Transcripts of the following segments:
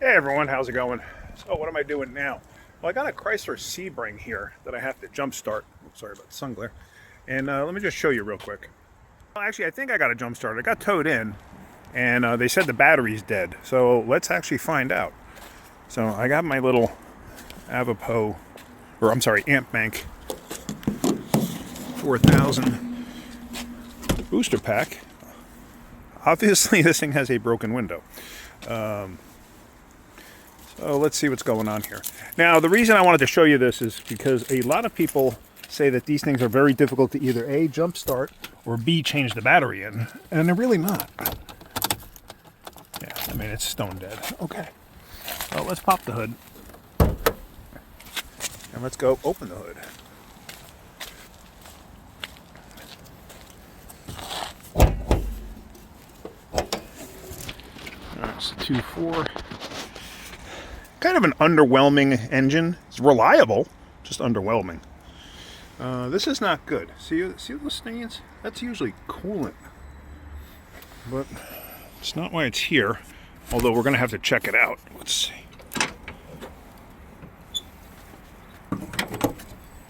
Hey everyone, how's it going? So what am I doing now? Well, I got a Chrysler Sebring here that I have to jump start. Sorry about the sun glare. And let me just show you real quick. Well, actually, I think I got a jump start. I got towed in, and they said the battery's dead. So let's actually find out. So I got my little Avapo, or I'm sorry, Amp Bank 4000 booster pack. Obviously, this thing has a broken window. So let's see what's going on here. Now, the reason I wanted to show you this is because a lot of people say that these things are very difficult to either A, jump start, or B, change the battery in. And they're really not. Yeah, I mean, it's stone dead. Okay. Well, let's pop the hood. And let's go open the hood. Alright, so 2.4. Kind of an underwhelming engine. It's reliable, just underwhelming. This is not good. See those stains? That's usually coolant. But it's not why it's here. Although we're going to have to check it out. Let's see.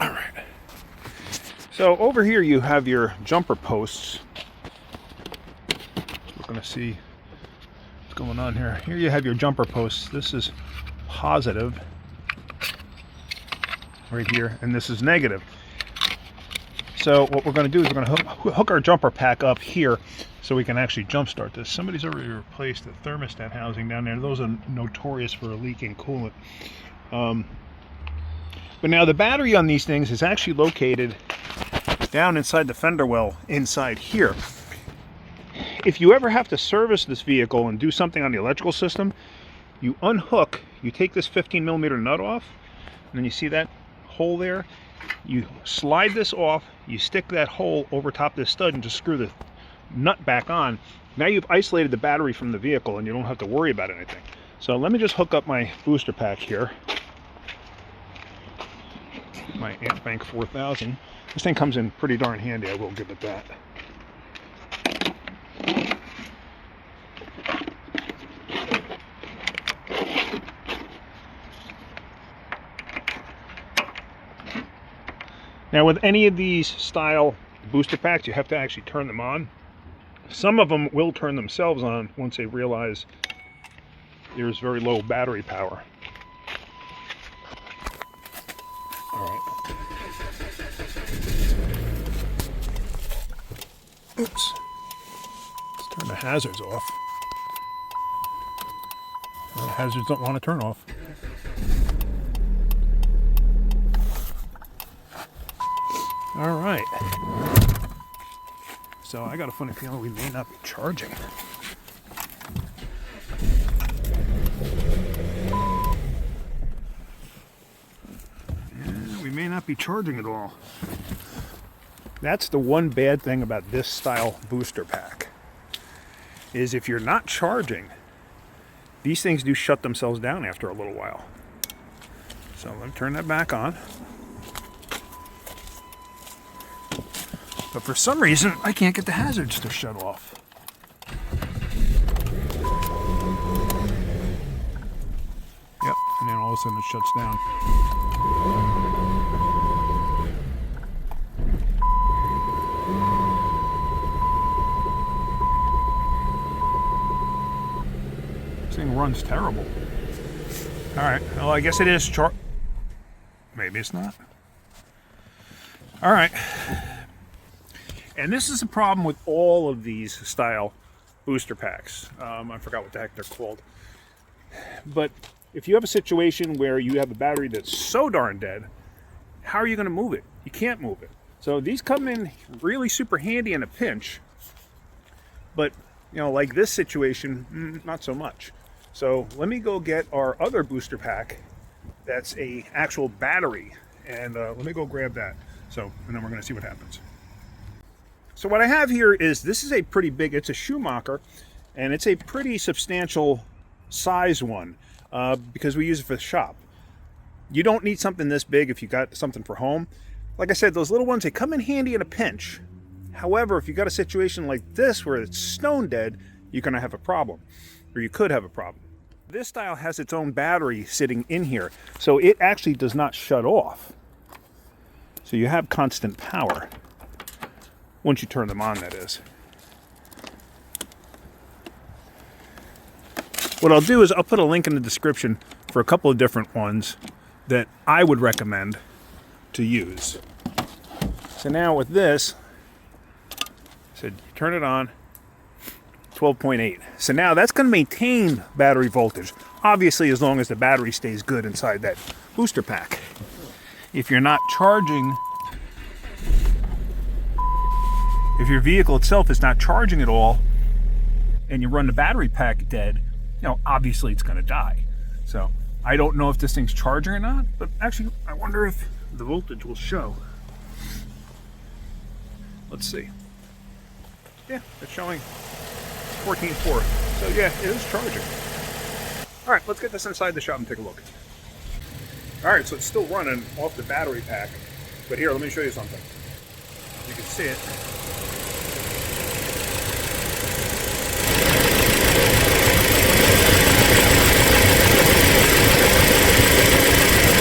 Alright. So over here you have your jumper posts. We're going to see what's going on here. Here you have your jumper posts. This is positive right here, and this is negative. So what we're going to do is we're going to hook our jumper pack up here so we can actually jump start this. Somebody's already replaced the thermostat housing down there. Those are notorious for leaking coolant. But now the battery on these things is actually located down inside the fender well inside here. If you ever have to service this vehicle and do something on the electrical system, you unhook, you take this 15mm nut off, and then you see that hole there? You slide this off, you stick that hole over top this stud and just screw the nut back on. Now you've isolated the battery from the vehicle and you don't have to worry about anything. So let me just hook up my booster pack here. My Amp Bank 4000. This thing comes in pretty darn handy, I will give it that. Now with any of these style booster packs, you have to actually turn them on. Some of them will turn themselves on once they realize there's very low battery power. Alright. Oops. Let's turn the hazards off. The hazards don't want to turn off. All right. So I got a funny feeling we may not be charging. Yeah, we may not be charging at all. That's the one bad thing about this style booster pack, is if you're not charging, these things do shut themselves down after a little while. So let me turn that back on. But for some reason, I can't get the hazards to shut off. Yep, and then all of a sudden it shuts down. This thing runs terrible. Alright, well I guess it is maybe it's not. Alright. And this is a problem with all of these style booster packs. I forgot what the heck they're called. But if you have a situation where you have a battery that's so darn dead, how are you going to move it? You can't move it. So these come in really super handy in a pinch. But, you know, like this situation, not so much. So let me go get our other booster pack that's a actual battery. And let me go grab that. So, and then we're going to see what happens. So what I have here is, this is a pretty big, it's a Schumacher, and it's a pretty substantial size one because we use it for the shop. You don't need something this big if you got something for home. Like I said, those little ones, they come in handy in a pinch. However, if you got a situation like this where it's stone dead, you're going to have a problem, or you could have a problem. This style has its own battery sitting in here, so it actually does not shut off. So you have constant power. Once you turn them on, that is. What I'll do is I'll put a link in the description for a couple of different ones that I would recommend to use. So now with this, so you turn it on, 12.8. So now that's going to maintain battery voltage, obviously as long as the battery stays good inside that booster pack. If you're not charging, if your vehicle itself is not charging at all, and you run the battery pack dead, you know, obviously it's going to die. So I don't know if this thing's charging or not, but actually I wonder if the voltage will show. Let's see. Yeah, it's showing 14.4. So yeah, it is charging. All right, let's get this inside the shop and take a look. All right, so it's still running off the battery pack, but here, let me show you something. You can see it.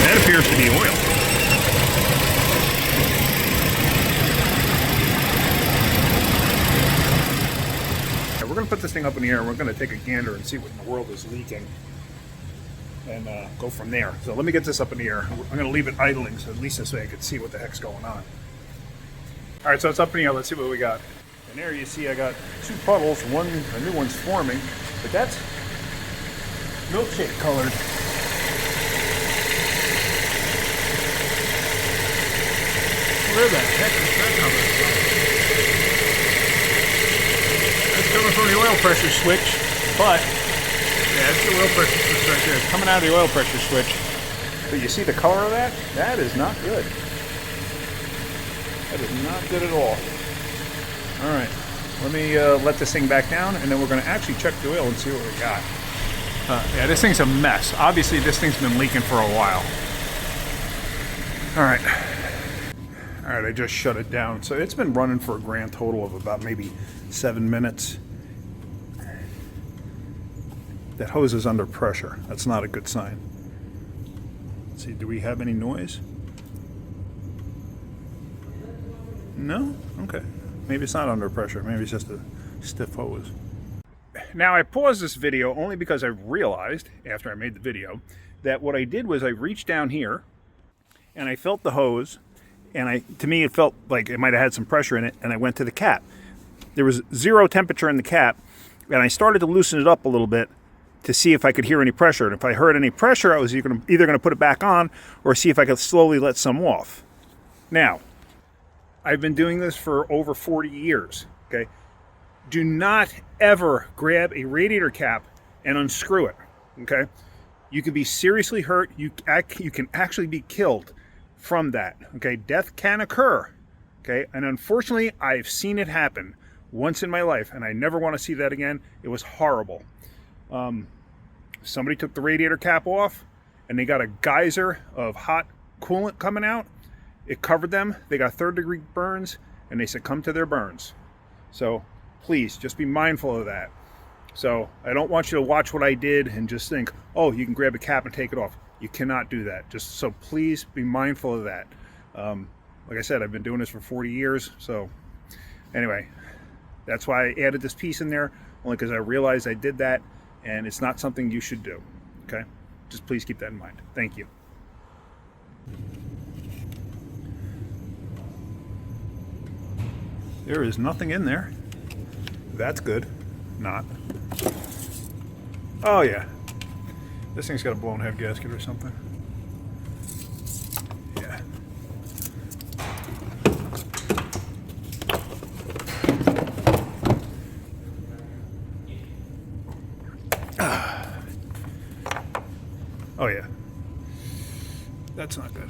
That appears to be oil. We're going to put this thing up in the air and we're going to take a gander and see what in the world is leaking and go from there. So let me get this up in the air. I'm going to leave it idling so at least this way I can see what the heck's going on. Alright, so it's up in the air. Let's see what we got. And there you see I got two puddles. A new one's forming, but that's milkshake colored. Where the heck is that coming from? That's coming from the oil pressure switch, but yeah, that's the oil pressure switch right there. It's coming out of the oil pressure switch. But you see the color of that? That is not good. That is not good at all. All right, let me let this thing back down, and then we're going to actually check the oil and see what we got. Yeah, this thing's a mess. Obviously, this thing's been leaking for a while. All right. All right, I just shut it down. So it's been running for a grand total of about maybe 7 minutes. That hose is under pressure. That's not a good sign. Let's see, do we have any noise? No? Okay. Maybe it's not under pressure. Maybe it's just a stiff hose. Now, I paused this video only because I realized, after I made the video, that what I did was I reached down here and I felt the hose. And to me, it felt like it might have had some pressure in it, and I went to the cap. There was 0 temperature in the cap, and I started to loosen it up a little bit to see if I could hear any pressure. And if I heard any pressure, I was either going to put it back on or see if I could slowly let some off. Now, I've been doing this for over 40 years, okay? Do not ever grab a radiator cap and unscrew it, okay? You could be seriously hurt. You can actually be killed from that, okay? Death can occur, okay? And unfortunately, I've seen it happen once in my life, and I never want to see that again. It was horrible. Somebody took the radiator cap off, and they got a geyser of hot coolant coming out. It covered them. They got third-degree burns, and they succumbed to their burns. So please, just be mindful of that. So I don't want you to watch what I did and just think, oh, you can grab a cap and take it off. You cannot do that. Just so please be mindful of that. Like I said, I've been doing this for 40 years. So anyway, that's why I added this piece in there, only because I realized I did that, and it's not something you should do. Okay? Just please keep that in mind. Thank you. There is nothing in there. That's good. Not. Oh yeah. This thing's got a blown head gasket or something. Yeah. Oh yeah. That's not good.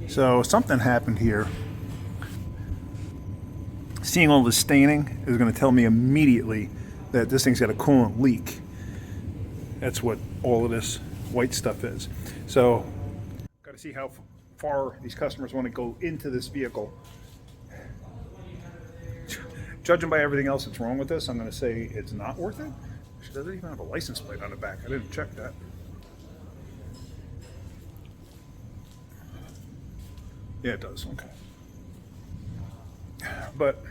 So something happened here. Seeing all the staining is going to tell me immediately that this thing's got a coolant leak. That's what all of this white stuff is. So, got to see how far these customers want to go into this vehicle. judging by everything else that's wrong with this, I'm going to say it's not worth it. She doesn't even have a license plate on the back. I didn't check that. Yeah, it does. Okay. But,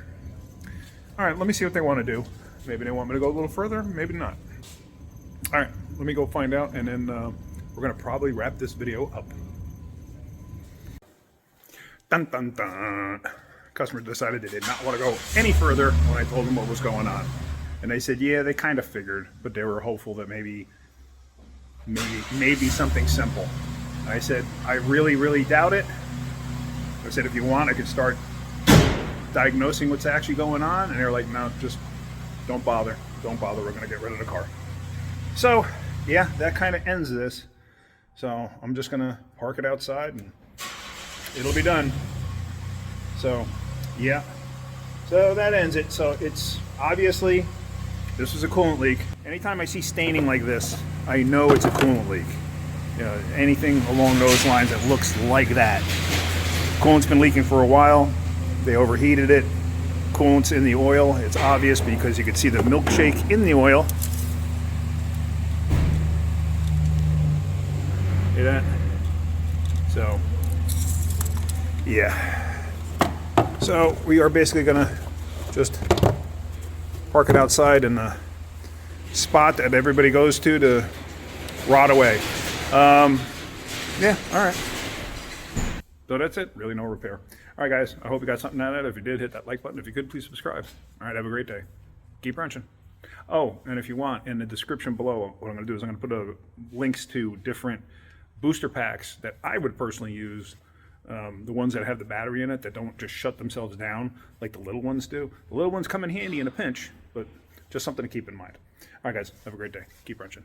all right, let me see what they want to do. Maybe they want me to go a little further, maybe not. All right, let me go find out, and then we're going to probably wrap this video up. Dun, dun, dun. Customer decided they did not want to go any further when I told them what was going on. And they said, yeah, they kind of figured, but they were hopeful that maybe something simple. I said, I really, really doubt it. I said, if you want, I could start diagnosing what's actually going on. And they were like, no, just don't bother. Don't bother. We're going to get rid of the car. So, yeah, that kind of ends this. So I'm just going to park it outside and it'll be done. So, yeah. So that ends it. So it's obviously, this was a coolant leak. Anytime I see staining like this, I know it's a coolant leak. You know, anything along those lines that looks like that. Coolant's been leaking for a while. They overheated it. Coolant's in the oil. It's obvious because you can see the milkshake in the oil. See that? So, yeah. So we are basically gonna just park it outside in the spot that everybody goes to rot away. Yeah, all right. So that's it, really no repair. All right, guys, I hope you got something out of it. If you did, hit that like button. If you could, please subscribe. All right, have a great day. Keep wrenching. Oh, and if you want, in the description below, what I'm gonna do is I'm gonna put links to different booster packs that I would personally use, the ones that have the battery in it that don't just shut themselves down like the little ones do. The little ones come in handy in a pinch, but just something to keep in mind. All right, guys, have a great day. Keep wrenching.